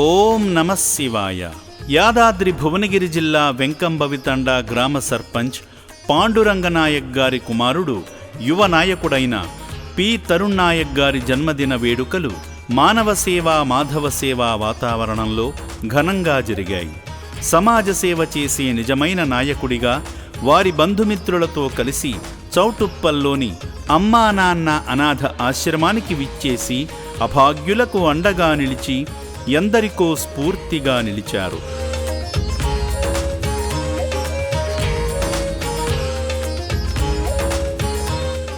ఓం నమః శివాయ. యాదాద్రి భువనగిరి జిల్లా వెంకంబవితండ గ్రామ సర్పంచ్ పాండురంగనాయక్ గారి కుమారుడు యువ నాయకుడైన పి. తరుణ్ నాయక్ గారి జన్మదిన వేడుకలు మానవ సేవ మాధవ సేవ వాతావరణంలో ఘనంగా జరిగాయి. సమాజ సేవ చేసే నిజమైన నాయకుడిగా వారి బంధుమిత్రులతో కలిసి చౌటుప్పల్లోని అమ్మా నాన్న అనాథ ఆశ్రమానికి విచ్చేసి అభాగ్యులకు అండగా నిలిచి ఎందరికో స్ఫూర్తిగా నిలిచారు.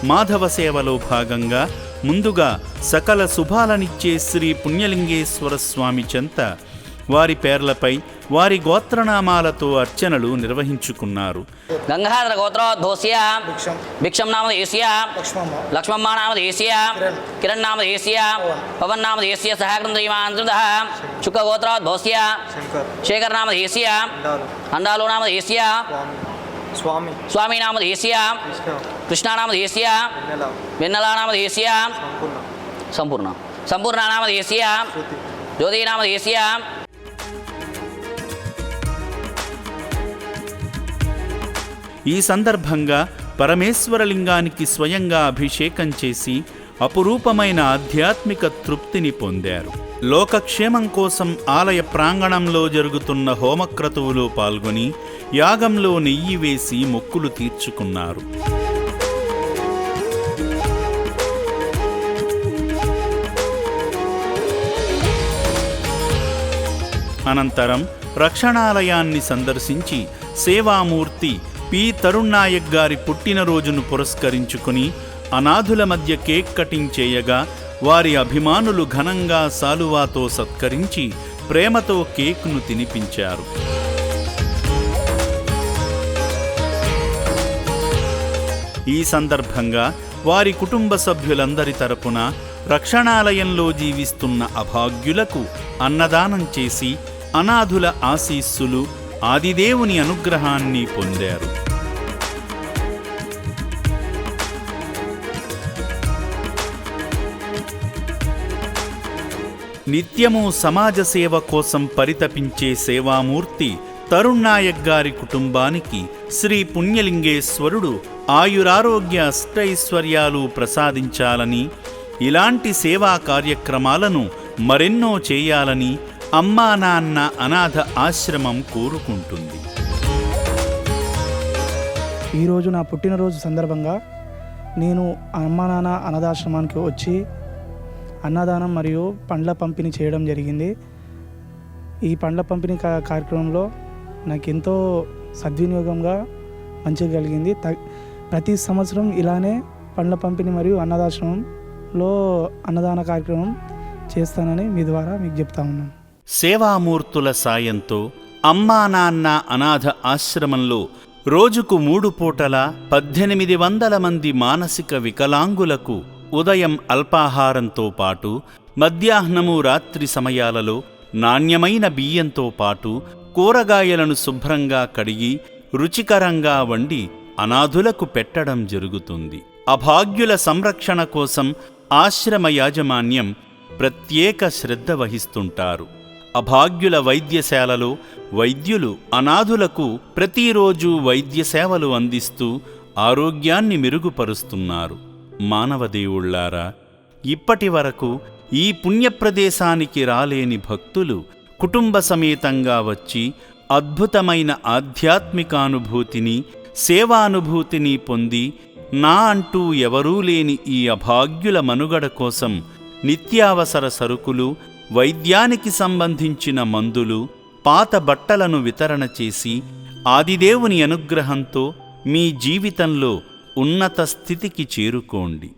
మాధవ సేవలో భాగంగా ముందుగా సకల శుభాలనిచ్చే శ్రీ పుణ్యలింగేశ్వర స్వామి చెంత వారి పేర్లపై వారి గోత్రనామాలతో అర్చనలు నిర్వహించుకున్నారు. గంగాధర గోత్రోద్భూస్య భిక్షం నామధేస్య లక్ష్మమ్మ నామధేస్య కిరణ్ నామధేస్య పవన్ నామధేస్య సహగ్రంథీమాంధ్రదః శుక్ల గోత్రోద్భూస్య శేఖర్ నామధేస్య అండాలు నామధేస్య స్వామి నామధేస్య కృష్ణ నామధేస్య వెన్నెల నామధేస్య సంపూర్ణ నామధేస్య జ్యోతి నామధేస్య. ఈ సందర్భంగా పరమేశ్వరలింగానికి స్వయంగా అభిషేకం చేసి అపురూపమైన ఆధ్యాత్మిక తృప్తిని పొందారు. లోకక్షేమం కోసం ఆలయ ప్రాంగణంలో జరుగుతున్న హోమక్రతువులో పాల్గొని యాగంలో నెయ్యి వేసి మొక్కులు తీర్చుకున్నారు. అనంతరం రక్షణాలయాన్ని సందర్శించి సేవామూర్తి పి. తరుణ్ నాయక్ గారి పుట్టినరోజును పురస్కరించుకుని అనాథుల మధ్య కేక్ కటింగ్ చేయగా వారి అభిమానులు ఘనంగా సాలువాతో సత్కరించి ప్రేమతో కేక్ను తినిపించారు. ఈ సందర్భంగా వారి కుటుంబ సభ్యులందరి తరపున రక్షణాలయంలో జీవిస్తున్న అభాగ్యులకు అన్నదానం చేసి అనాథుల ఆశీస్సులు ఆదిదేవుని అనుగ్రహాన్ని పొందారు. నిత్యము సమాజ సేవ కోసం పరితపించే సేవామూర్తి తరుణ్ నాయక్ గారి కుటుంబానికి శ్రీ పుణ్యలింగేశ్వరుడు ఆయురారోగ్య అష్టైశ్వర్యాలు ప్రసాదించాలని, ఇలాంటి సేవా కార్యక్రమాలను మరెన్నో చేయాలని అమ్మా నాన్న అనాథ ఆశ్రమం కోరుకుంటుంది. ఈరోజు నా పుట్టినరోజు సందర్భంగా నేను అమ్మా నాన్న అనాథాశ్రమానికి వచ్చి అన్నదానం మరియు పండ్ల పంపిణీ చేయడం జరిగింది. ఈ పండ్ల పంపిణీ కార్యక్రమంలో నాకు ఎంతో సద్వినియోగంగా మంచిగా కలిగింది. ప్రతి సంవత్సరం ఇలానే పండ్ల పంపిణీ మరియు అన్నదాశ్రమంలో అన్నదాన కార్యక్రమం చేస్తానని మీ ద్వారా మీకు చెప్తా ఉన్నాను. సేవామూర్తుల సాయంతో అమ్మా నాన్న అనాథ ఆశ్రమంలో రోజుకు 3 పూటల 1800 మంది మానసిక వికలాంగులకు ఉదయం అల్పాహారంతో పాటు మధ్యాహ్నము రాత్రి సమయాలలో నాణ్యమైన బియ్యంతో పాటు కూరగాయలను శుభ్రంగా కడిగి రుచికరంగా వండి అనాథులకు పెట్టడం జరుగుతుంది. అభాగ్యుల సంరక్షణ కోసం ఆశ్రమ యాజమాన్యం ప్రత్యేక శ్రద్ధ వహిస్తుంటారు. అభాగ్యుల వైద్యశాలలో వైద్యులు అనాథులకు ప్రతిరోజు వైద్య సేవలు అందిస్తూ ఆరోగ్యాన్ని మెరుగుపరుస్తున్నారు. మానవదేవుళ్లారా, ఇప్పటి వరకు ఈ పుణ్యప్రదేశానికి రాలేని భక్తులు కుటుంబ సమేతంగా వచ్చి అద్భుతమైన ఆధ్యాత్మికానుభూతిని సేవానుభూతిని పొంది నా అంటూ ఎవరూ లేని ఈ అభాగ్యుల మనుగడ కోసం నిత్యావసర సరుకులు, వైద్యానికి సంబంధించిన మందులు, పాత బట్టలను వితరణ చేసి ఆదిదేవుని అనుగ్రహంతో మీ జీవితంలో ఉన్నత స్థితికి చేరుకోండి.